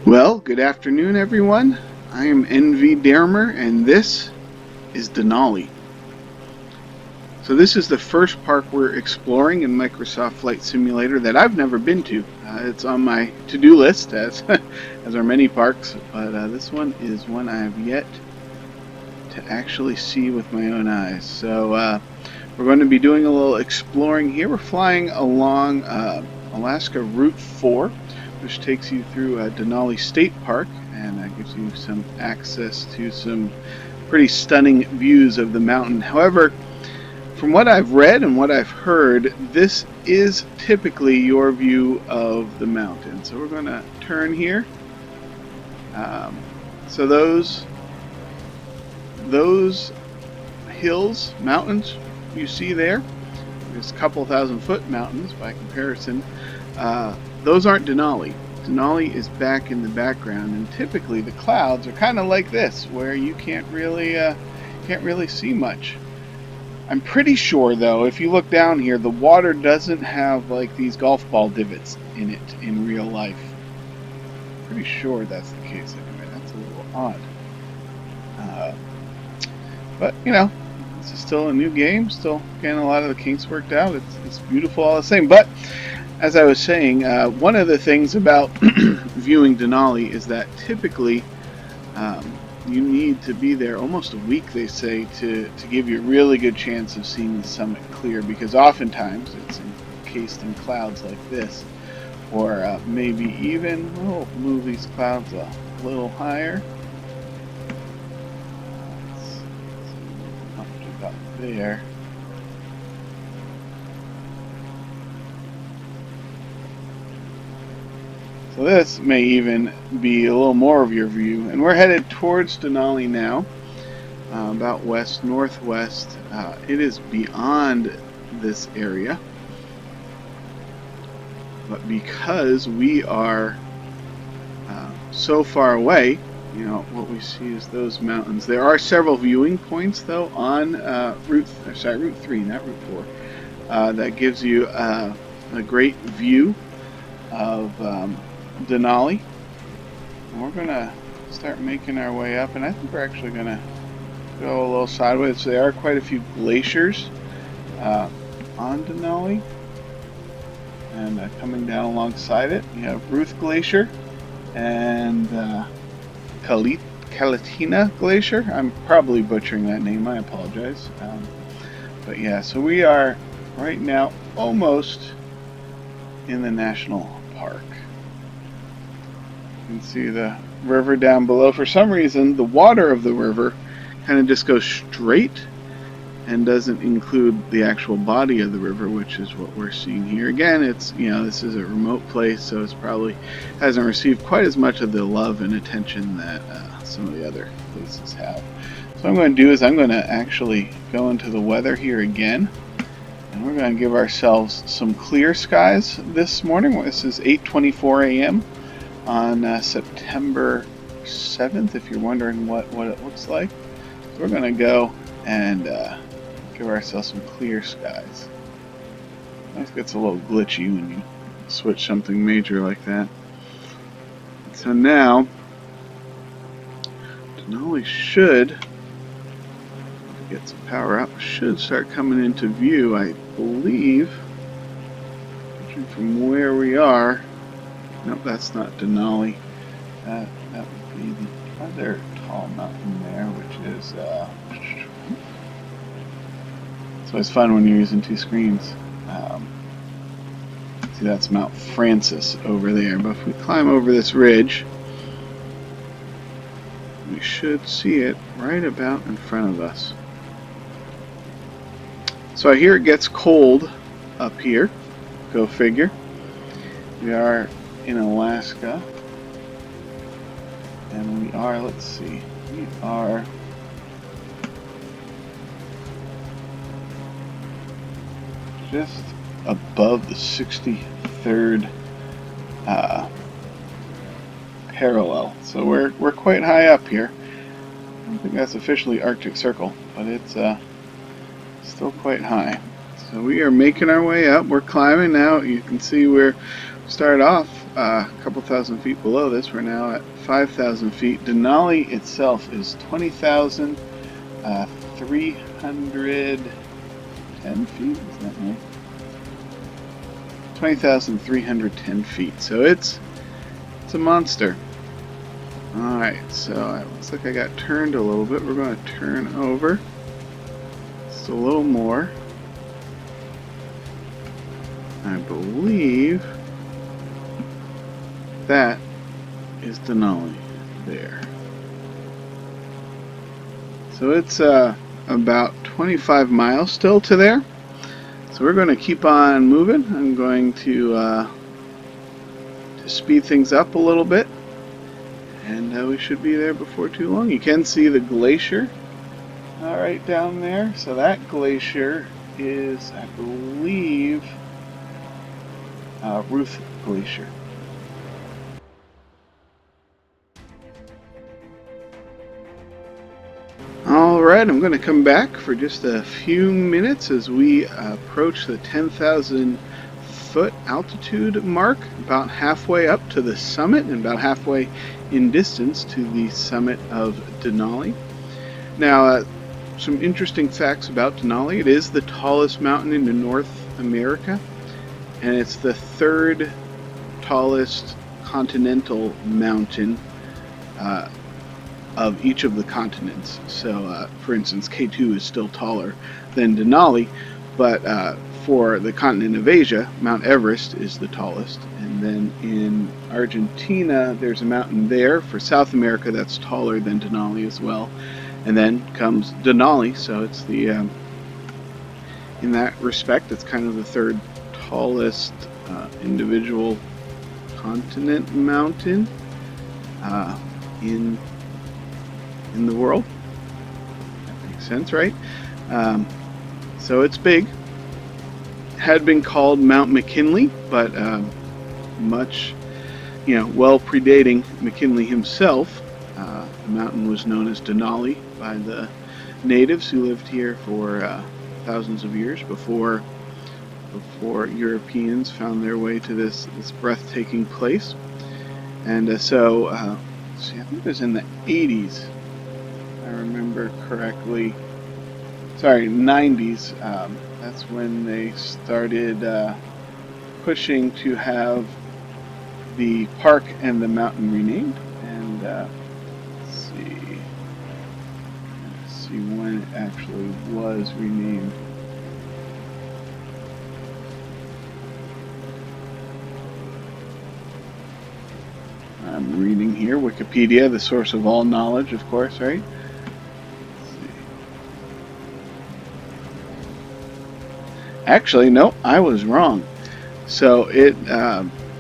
Well, good afternoon, everyone. I am Deremer, and this is Denali. So this is the first park we're exploring in Microsoft Flight Simulator that I've never been to. It's on my to-do list, as as are many parks, but this one is one I have yet to actually see with my own eyes. So we're going to be doing a little exploring here. We're flying along Alaska Route 4, which takes you through Denali State Park, and gives you some access to some pretty stunning views of the mountain. However, from what I've read and what I've heard, this is typically your view of the mountain. So we're going to turn here. So those hills, mountains you see there, there's a couple thousand-foot mountains by comparison. Those aren't Denali. Denali is back in the background, and typically the clouds are kind of like this, where you can't really see much. I'm pretty sure, though, if you look down here, the water doesn't have like these golf ball divots in it in real life. Pretty sure that's the case anyway. That's a little odd. But you know, this is still a new game. Still getting a lot of the kinks worked out. It's beautiful all the same. But as I was saying, one of the things about viewing Denali is that typically you need to be there almost a week, they say, to give you a really good chance of seeing the summit clear, because oftentimes it's encased in clouds like this, or maybe even, we'll move these clouds a little higher. Let's see up there. So this may even be a little more of your view. And we're headed towards Denali now, about west-northwest. It is beyond this area. But because we are so far away, you know, what we see is those mountains. There are several viewing points, though, on Route 3, not Route 4, that gives you a great view of Denali. And we're gonna start making our way up, and I think we're actually gonna go a little sideways. So there are quite a few glaciers on Denali, and coming down alongside it, you have Ruth Glacier and Kalatina Glacier. I'm probably butchering that name. I apologize. But yeah, so we are right now almost in the national park. You can see the river down below. For some reason, the water of the river kind of just goes straight and doesn't include the actual body of the river, which is what we're seeing here. Again, it's, you know, this is a remote place, so it's probably hasn't received quite as much of the love and attention that some of the other places have. So what I'm going to do is I'm going to actually go into the weather here again, and we're going to give ourselves some clear skies this morning. This is 8:24 a.m. on September 7th, if you're wondering what it looks like. So we're going to go and give ourselves some clear skies. It gets a little glitchy when you switch something major like that. So now, Denali should get some power up, should start coming into view, I believe. From where we are, nope, that's not Denali. That would be the other tall mountain there, which is it's always fun when you're using two screens. See, that's Mount Francis over there. But if we climb over this ridge, we should see it right about in front of us. So I hear it gets cold up here. Go figure. We are in Alaska, and we are, let's see, we are just above the 63rd parallel. So we're quite high up here. I don't think that's officially Arctic Circle, but it's still quite high. So we are making our way up. We're climbing now. You can see we're started off a couple thousand feet below this. We're now at 5,000 feet. Denali itself is 20,310 feet. Is that right? 20,310 feet. So it's a monster. Alright, so it looks like I got turned a little bit. We're going to turn over just a little more. I believe that is Denali there. So it's about 25 miles still to there. So we're going to keep on moving. I'm going to speed things up a little bit, and we should be there before too long. You can see the glacier right down there. So that glacier is, I believe, Ruth Glacier. Alright, I'm going to come back for just a few minutes as we approach the 10,000 foot altitude mark, about halfway up to the summit and about halfway in distance to the summit of Denali. Now, some interesting facts about Denali. It is the tallest mountain in North America, and it's the third tallest continental mountain of each of the continents. So, for instance, K2 is still taller than Denali, but for the continent of Asia, Mount Everest is the tallest. And then in Argentina, there's a mountain there. For South America, that's taller than Denali as well. And then comes Denali, so it's the, in that respect, it's kind of the third tallest individual continent mountain in the world. That makes sense, right? So it's big. Had been called Mount McKinley, but much, well predating McKinley himself, the mountain was known as Denali by the natives who lived here for thousands of years before Europeans found their way to this breathtaking place. And so, let's see, I think it was in the 80s, if I remember correctly. Sorry, 90s. That's when they started pushing to have the park and the mountain renamed. And let's see when it actually was renamed. I'm reading here, Wikipedia, the source of all knowledge, of course, right? Actually, no, I was wrong. So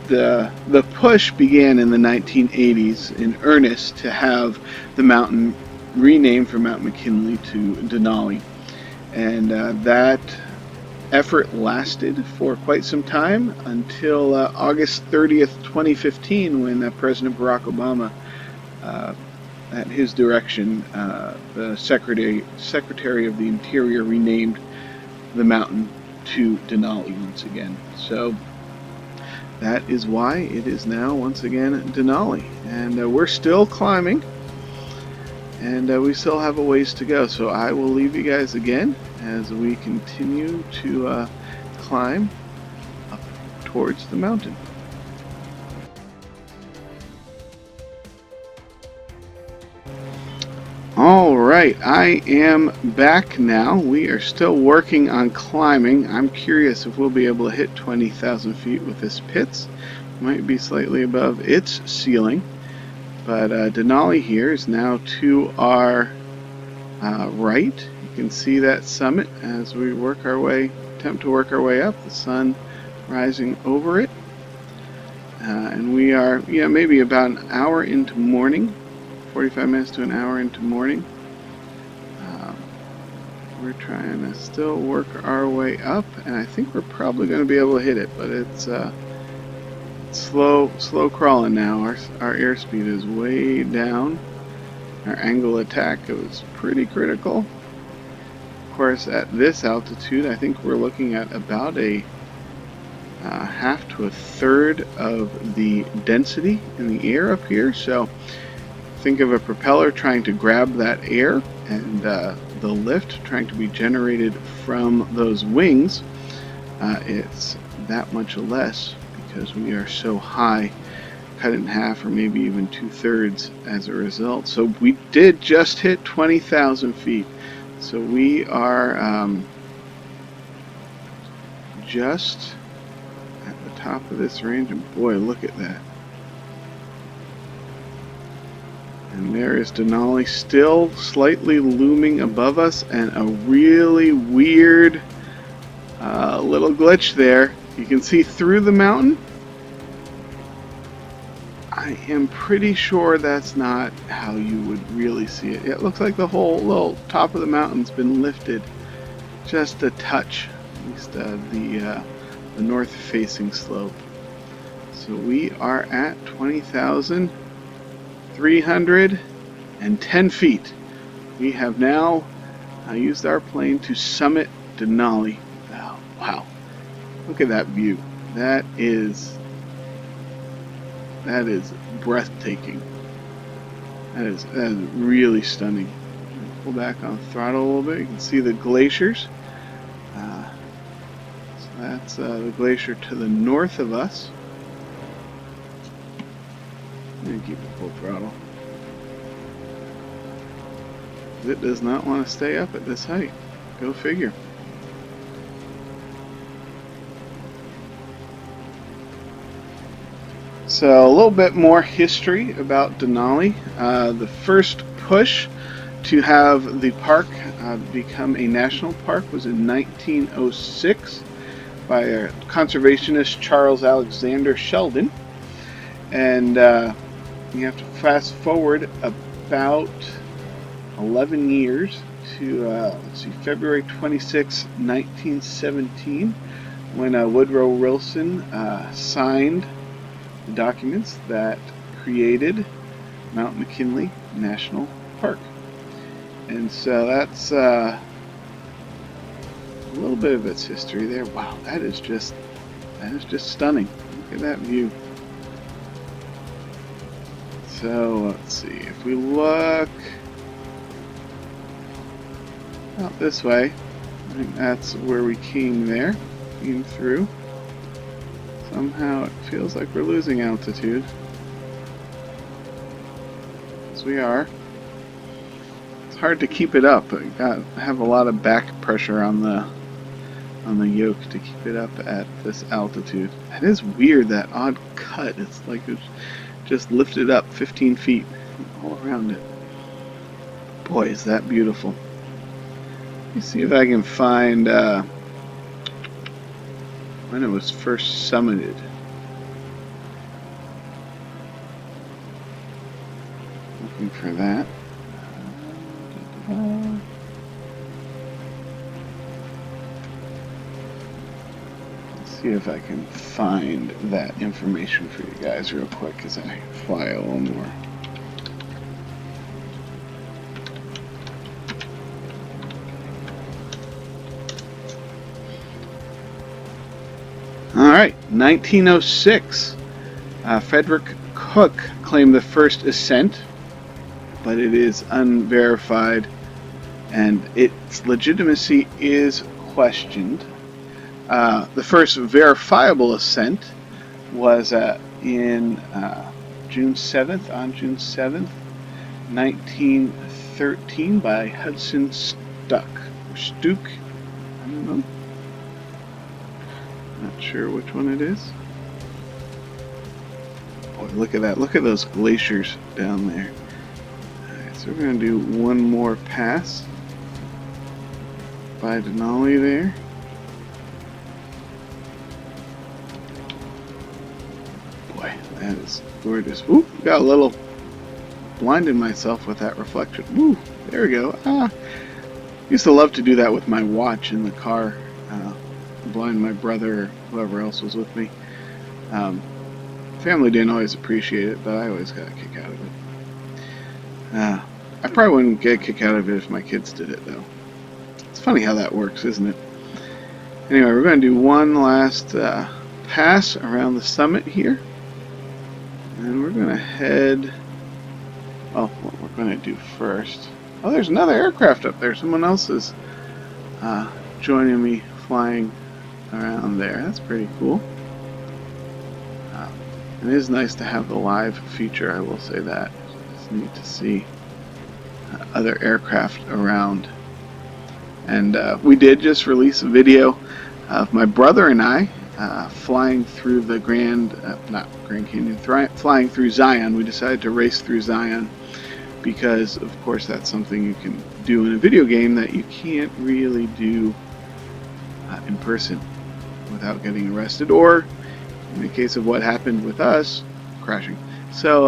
the push began in the 1980s in earnest to have the mountain renamed from Mount McKinley to Denali, and that effort lasted for quite some time until August 30th, 2015, when President Barack Obama, at his direction, the Secretary of the Interior renamed the mountain to Denali once again. So that is why it is now once again Denali, and we're still climbing, and we still have a ways to go. So I will leave you guys again as we continue to climb up towards the mountain. Alright, I am back now. We are still working on climbing. I'm curious if we'll be able to hit 20,000 feet with this pits. Might be slightly above its ceiling. But Denali here is now to our right. You can see that summit as we attempt to work our way up. The sun rising over it. And we are, maybe about an hour into morning. 45 minutes to an hour into morning. We're trying to still work our way up, and I think we're probably going to be able to hit it, but it's slow crawling now. Our airspeed is way down. Our angle of attack was pretty critical. Of course, at this altitude, I think we're looking at about a half to a third of the density in the air up here. So think of a propeller trying to grab that air, and the lift trying to be generated from those wings. It's that much less because we are so high, cut in half or maybe even 2/3 as a result. So we did just hit 20,000 feet. So we are just at the top of this range, and boy, look at that. And there is Denali still slightly looming above us, and a really weird little glitch there. You can see through the mountain. I am pretty sure that's not how you would really see it. It looks like the whole little top of the mountain's been lifted just a touch, at least the north-facing slope. So we are at 20,310 feet. We have now used our plane to summit Denali. Oh, wow. Look at that view. That is breathtaking. That is really stunning. Pull back on the throttle a little bit. You can see the glaciers. So that's the glacier to the north of us. And keep it full throttle. It does not want to stay up at this height. Go figure. So a little bit more history about Denali. The first push to have the park become a national park was in 1906 by a conservationist, Charles Alexander Sheldon. And you have to fast forward about 11 years to let's see, February 26, 1917, when Woodrow Wilson signed the documents that created Mount McKinley National Park. And so that's a little bit of its history there. Wow, that is just stunning. Look at that view. So let's see, if we look out this way, I think that's where we came through. Somehow it feels like we're losing altitude. As we are. It's hard to keep it up. I have a lot of back pressure on the yoke to keep it up at this altitude. It is weird, that odd cut. It's like it's just lifted up 15 feet all around it. Boy, is that beautiful. Let me see if I can find when it was first summited. Looking for that. Let's see if I can find that information for you guys real quick as I fly a little more. Alright, 1906. Frederick Cook claimed the first ascent, but it is unverified and its legitimacy is questioned. The first verifiable ascent was in June 7th, 1913 by Hudson Stuck, or Stuck, I don't know. Not sure which one it is. Boy, look at that. Look at those glaciers down there. Alright, so we're going to do one more pass by Denali there. Boy, that is gorgeous. Ooh, got a little blinded myself with that reflection. Ooh, there we go. Used to love to do that with my watch in the car. Blind my brother or whoever else was with me. Family didn't always appreciate it, but I always got a kick out of it. I probably wouldn't get a kick out of it if my kids did it, though. It's funny how that works, isn't it? Anyway, we're going to do one last pass around the summit here. And we're going to head... Oh, what we're going to do first... Oh, there's another aircraft up there. Someone else is joining me flying around there. That's pretty cool. It is nice to have the live feature, I will say that. It's neat to see other aircraft around. And we did just release a video of my brother and I flying through the not Grand Canyon, flying through Zion. We decided to race through Zion because, of course, that's something you can do in a video game that you can't really do in person without getting arrested, or in the case of what happened with us, crashing. So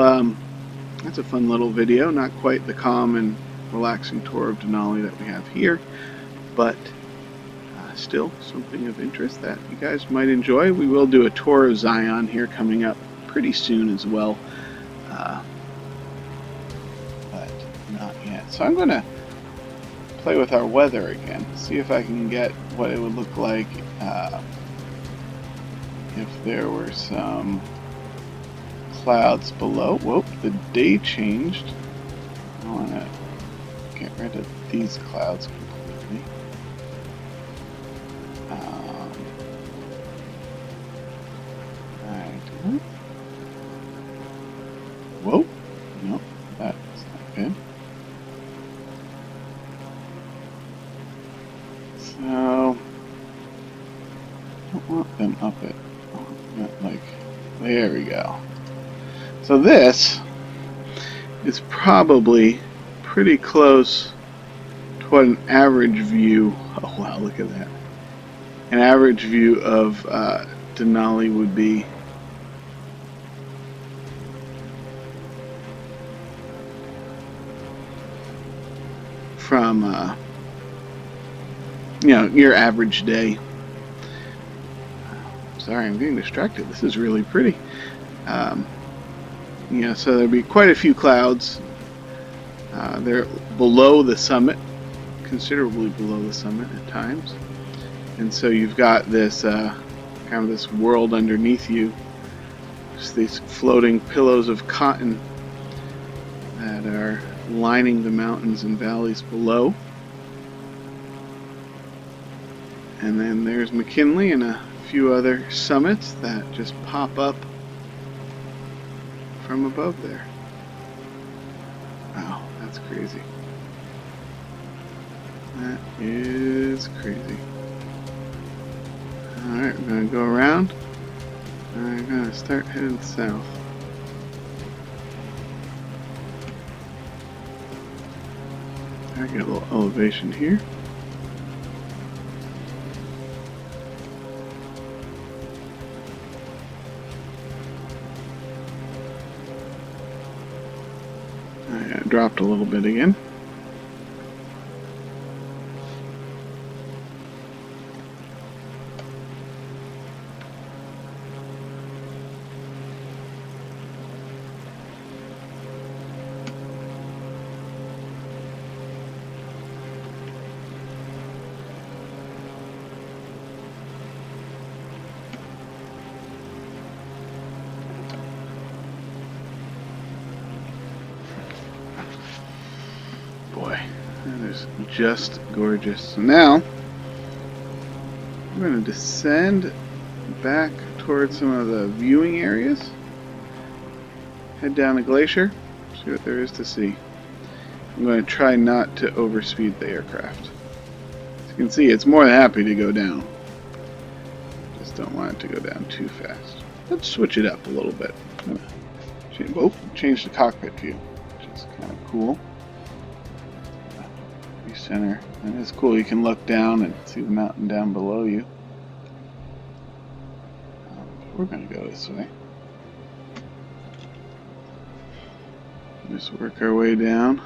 that's a fun little video, not quite the calm and relaxing tour of Denali that we have here, but still something of interest that you guys might enjoy. We will do a tour of Zion here coming up pretty soon as well, but not yet. So I'm going to play with our weather again, see if I can get what it would look like if there were some clouds below. Whoop, the day changed. I want to get rid of these clouds completely. Alright. Whoa, no, that's not good. So, I don't want them up at, like, there we go. So this is probably pretty close to what an average view, oh wow, look at that. An average view of Denali would be. From, you know, your average day. Sorry, I'm getting distracted. This is really pretty. You know, so there'll be quite a few clouds. They're below the summit, considerably below the summit at times. And so you've got this kind of this world underneath you. Just these floating pillows of cotton that are lining the mountains and valleys below. And then there's McKinley and a few other summits that just pop up from above there. Wow, that's crazy. That is crazy. Alright, we're going to go around. And we're going to start heading south. I get a little elevation here. I dropped a little bit again. Boy, that is just gorgeous. So now, I'm going to descend back towards some of the viewing areas. Head down the Glacier, see what there is to see. I'm going to try not to overspeed the aircraft. As you can see, it's more than happy to go down. Just don't want it to go down too fast. Let's switch it up a little bit. Change the cockpit view, which is kind of cool. Center, and it's cool. You can look down and see the mountain down below you. We're going to go this way. Just work our way down.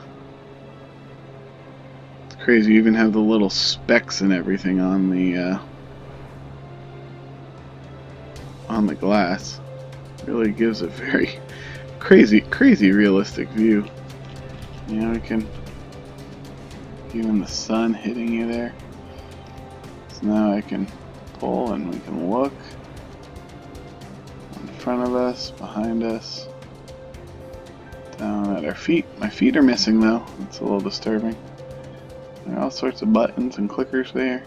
It's crazy. You even have the little specks and everything on the glass. Really gives a very crazy realistic view. You know, we can. Even the sun hitting you there. So now I can pull and we can look. front of us, behind us, down at our feet. My feet are missing though. It's a little disturbing. There are all sorts of buttons and clickers there.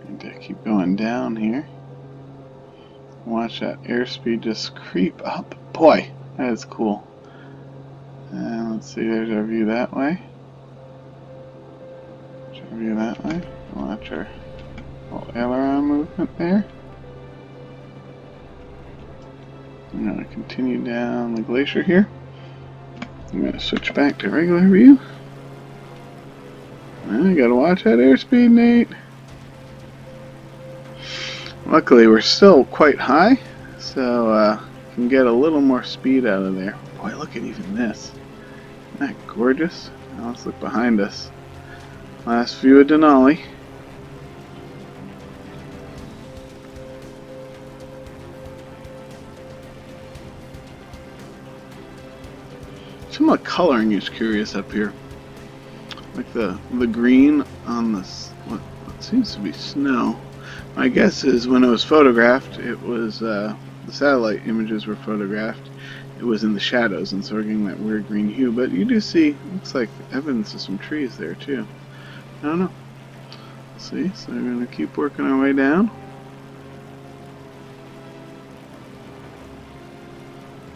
Need to keep going down here. Watch that airspeed just creep up. Boy, that is cool. And let's see, there's our view that way. There's our view that way. Watch our little aileron movement there. I'm going to continue down the glacier here. I'm going to switch back to regular view. I gotta watch that airspeed, Nate. Luckily, we're still quite high, so can get a little more speed out of there. Boy, look at even this. Isn't that gorgeous? Now let's look behind us. Last view of Denali. Some of the coloring is curious up here. Like the green on this, what seems to be snow. My guess is when it was photographed, it was the satellite images were photographed. It was in the shadows, and so we're getting that weird green hue. But you do see, looks like evidence of some trees there too. I don't know. See, so we're going to keep working our way down.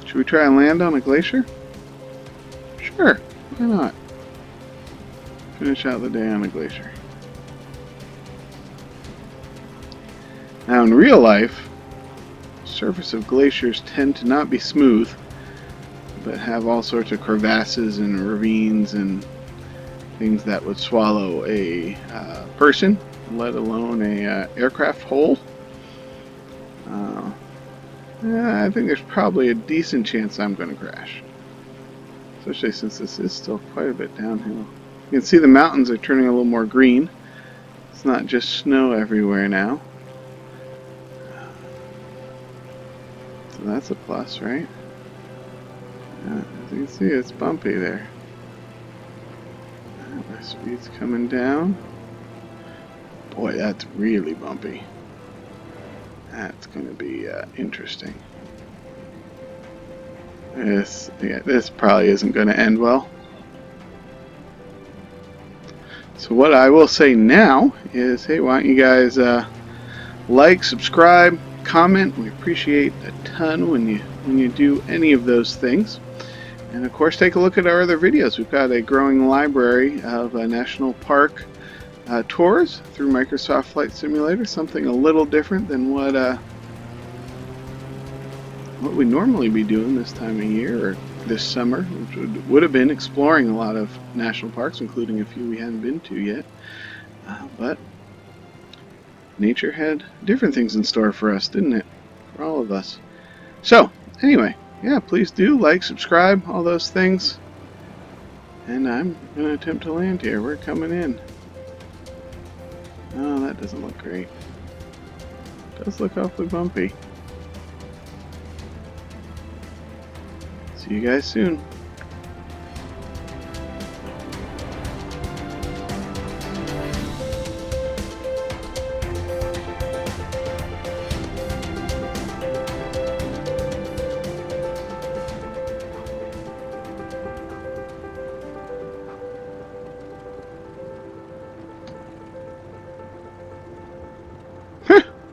Should we try and land on a glacier? Sure, why not? Finish out the day on a glacier. Now in real life, the surface of glaciers tend to not be smooth, but have all sorts of crevasses and ravines and things that would swallow a person, let alone a aircraft whole. I think there's probably a decent chance I'm going to crash, especially since this is still quite a bit downhill. You can see the mountains are turning a little more green. It's not just snow everywhere now. So that's a plus, right? As you can see, it's bumpy there. My speed's coming down. Boy, that's really bumpy. That's going to be interesting. This probably isn't going to end well. So what I will say now is, hey, why don't you guys like, subscribe, comment. We appreciate a ton when you do any of those things. And of course, take a look at our other videos. We've got a growing library of national park tours through Microsoft Flight Simulator. Something a little different than what we normally be doing this time of year or this summer, which would have been exploring a lot of national parks, including a few we hadn't been to yet. But nature had different things in store for us, didn't it? For all of us. So, anyway, yeah, please do like, subscribe, all those things. And I'm going to attempt to land here. We're coming in. Oh, that doesn't look great. It does look awfully bumpy. See you guys soon.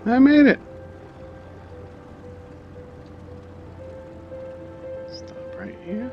I made it. Stop right here.